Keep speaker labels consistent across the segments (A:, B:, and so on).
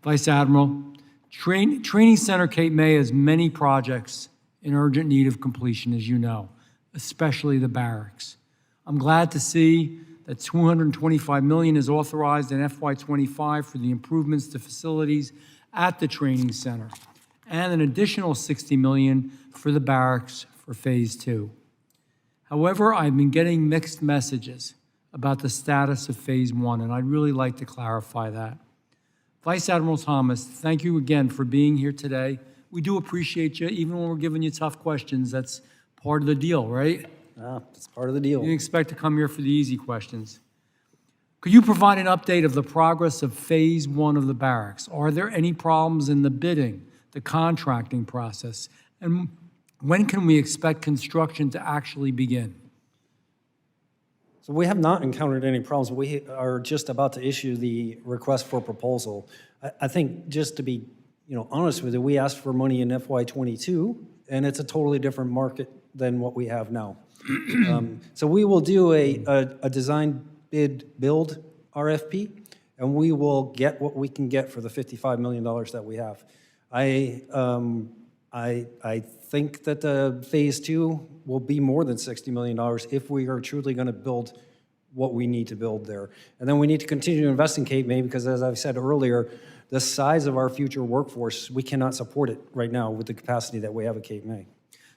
A: Vice Admiral, Training Center Cape May has many projects in urgent need of completion, as you know, especially the barracks. I'm glad to see that $225 million is authorized in FY25 for the improvements to facilities at the training center, and an additional $60 million for the barracks for Phase 2. However, I've been getting mixed messages about the status of Phase 1, and I'd really like to clarify that. Vice Admiral Thomas, thank you again for being here today. We do appreciate you, even when we're giving you tough questions. That's part of the deal, right?
B: It's part of the deal.
A: You didn't expect to come here for the easy questions. Could you provide an update of the progress of Phase 1 of the barracks? Are there any problems in the bidding, the contracting process? And when can we expect construction to actually begin?
B: So we have not encountered any problems. We are just about to issue the request for proposal. I think, just to be honest with you, we asked for money in FY22, and it's a totally different market than what we have now. So we will do a design bid build RFP, and we will get what we can get for the $55 million that we have. I think that Phase 2 will be more than $60 million if we are truly going to build what we need to build there. And then we need to continue to invest in Cape May because, as I've said earlier, the size of our future workforce, we cannot support it right now with the capacity that we have at Cape May.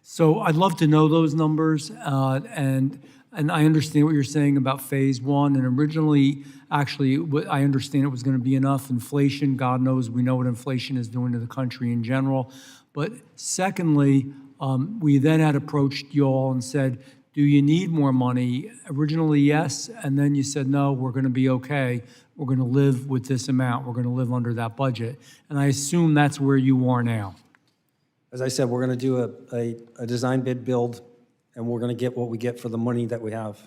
A: So I'd love to know those numbers, and I understand what you're saying about Phase 1, and originally, actually, I understand it was going to be enough. Inflation, God knows, we know what inflation is doing to the country in general. But secondly, we then had approached you all and said, do you need more money? Originally, yes, and then you said, no, we're going to be okay. We're going to live with this amount. We're going to live under that budget. And I assume that's where you are now.
B: As I said, we're going to do a design bid build, and we're going to get what we get for the money that we have.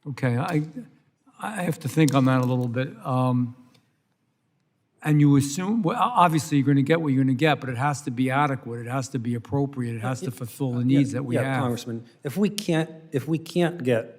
A: Okay, I have to think on that a little bit. And you assume, well, obviously you're going to get what you're going to get, but it has to be adequate. It has to be appropriate. It has to fulfill the needs that we have.
B: Congressman, if we can't get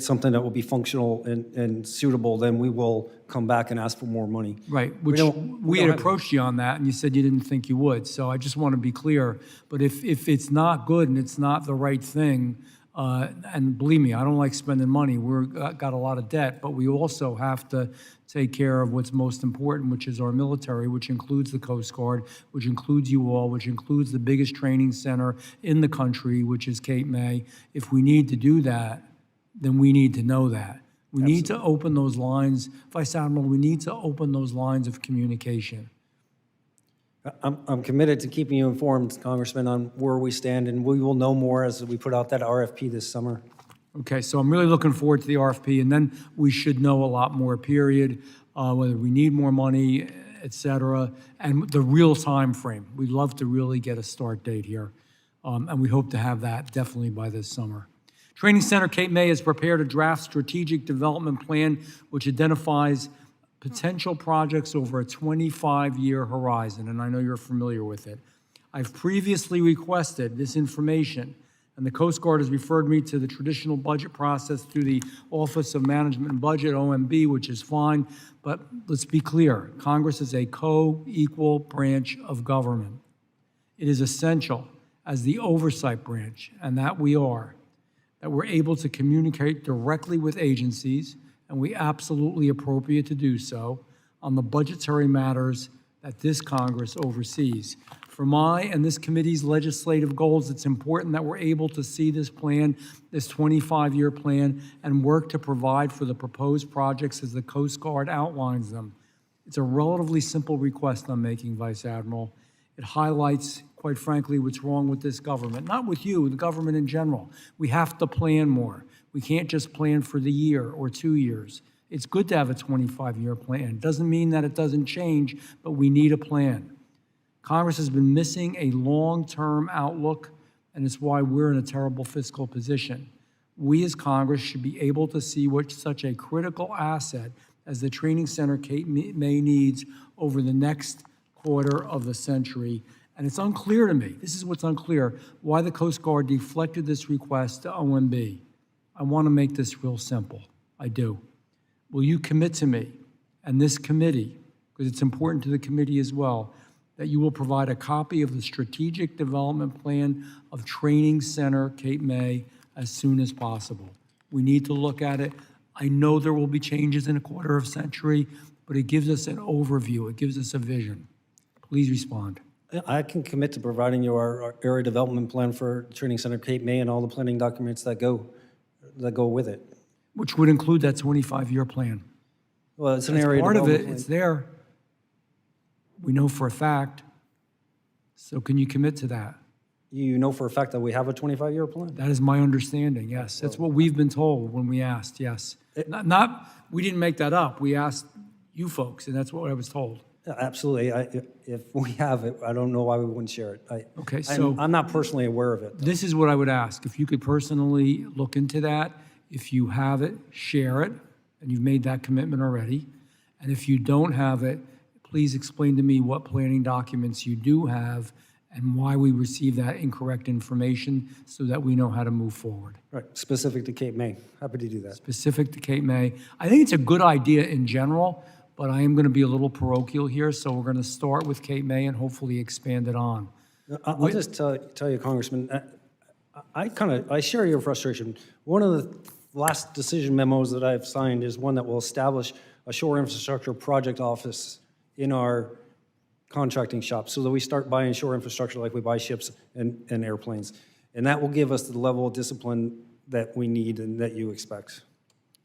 B: something that will be functional and suitable, then we will come back and ask for more money.
A: Right, which we had approached you on that, and you said you didn't think you would. So I just want to be clear. But if it's not good and it's not the right thing, and believe me, I don't like spending money. We've got a lot of debt, but we also have to take care of what's most important, which is our military, which includes the Coast Guard, which includes you all, which includes the biggest training center in the country, which is Cape May. If we need to do that, then we need to know that. We need to open those lines. Vice Admiral, we need to open those lines of communication.
B: I'm committed to keeping you informed, Congressman, on where we stand, and we will know more as we put out that RFP this summer.
A: Okay, so I'm really looking forward to the RFP, and then we should know a lot more, period, whether we need more money, et cetera, and the real time frame. We'd love to really get a start date here, and we hope to have that definitely by this summer. Training Center Cape May has prepared a draft strategic development plan which identifies potential projects over a 25-year horizon, and I know you're familiar with it. I've previously requested this information, and the Coast Guard has referred me to the traditional budget process through the Office of Management and Budget, OMB, which is fine, but let's be clear, Congress is a co-equal branch of government. It is essential as the oversight branch, and that we are, that we're able to communicate directly with agencies, and we absolutely appropriate to do so, on the budgetary matters that this Congress oversees. For my and this committee's legislative goals, it's important that we're able to see this plan, this 25-year plan, and work to provide for the proposed projects as the Coast Guard outlines them. It's a relatively simple request I'm making, Vice Admiral. It highlights, quite frankly, what's wrong with this government. Not with you, the government in general. We have to plan more. We can't just plan for the year or 2 years. It's good to have a 25-year plan. Doesn't mean that it doesn't change, but we need a plan. Congress has been missing a long-term outlook, and it's why we're in a terrible fiscal position. We as Congress should be able to see what such a critical asset as the Training Center Cape May needs over the next quarter of the century. And it's unclear to me, this is what's unclear, why the Coast Guard deflected this request to OMB. I want to make this real simple. I do. will you commit to me and this committee, because it's important to the committee as well, that you will provide a copy of the strategic development plan of Training Center Cape May as soon as possible? We need to look at it. I know there will be changes in a quarter of a century, but it gives us an overview. It gives us a vision. Please respond.
B: I can commit to providing you our area development plan for Training Center Cape May and all the planning documents that go with it.
A: Which would include that 25-year plan.
B: Well, it's an
A: That's
B: area
A: part of
B: development
A: it.
B: plan.
A: It's there. We know for a fact. So can you commit to that?
B: You know for a fact that we have a 25-year plan?
A: That is my understanding, yes. That's what we've been told when we asked, yes. We didn't make that up. We asked you folks, and that's what I was told.
B: Yeah, absolutely. If we have it, I don't know why we wouldn't share it.
A: Okay, so-
B: I'm not personally aware of it.
A: This is what I would ask. If you could personally look into that, if you have it, share it, and you've made that commitment already. And if you don't have it, please explain to me what planning documents you do have and why we received that incorrect information so that we know how to move forward.
B: Right, specific to Cape May. Happy to do that.
A: Specific to Cape May. I think it's a good idea in general, but I am going to be a little parochial here, so we're going to start with Cape May and hopefully expand it on.
B: I'll just tell you, Congressman, I share your frustration. One of the last decision memos that I've signed is one that will establish a shore infrastructure project office in our contracting shop so that we start buying shore infrastructure like we buy ships and airplanes. And that will give us the level of discipline that we need and that you expect.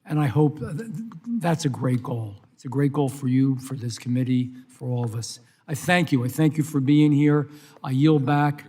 A: And I hope that's a great goal. It's a great goal for you, for this committee, for all of us. I thank you. I thank you for being here. I yield back.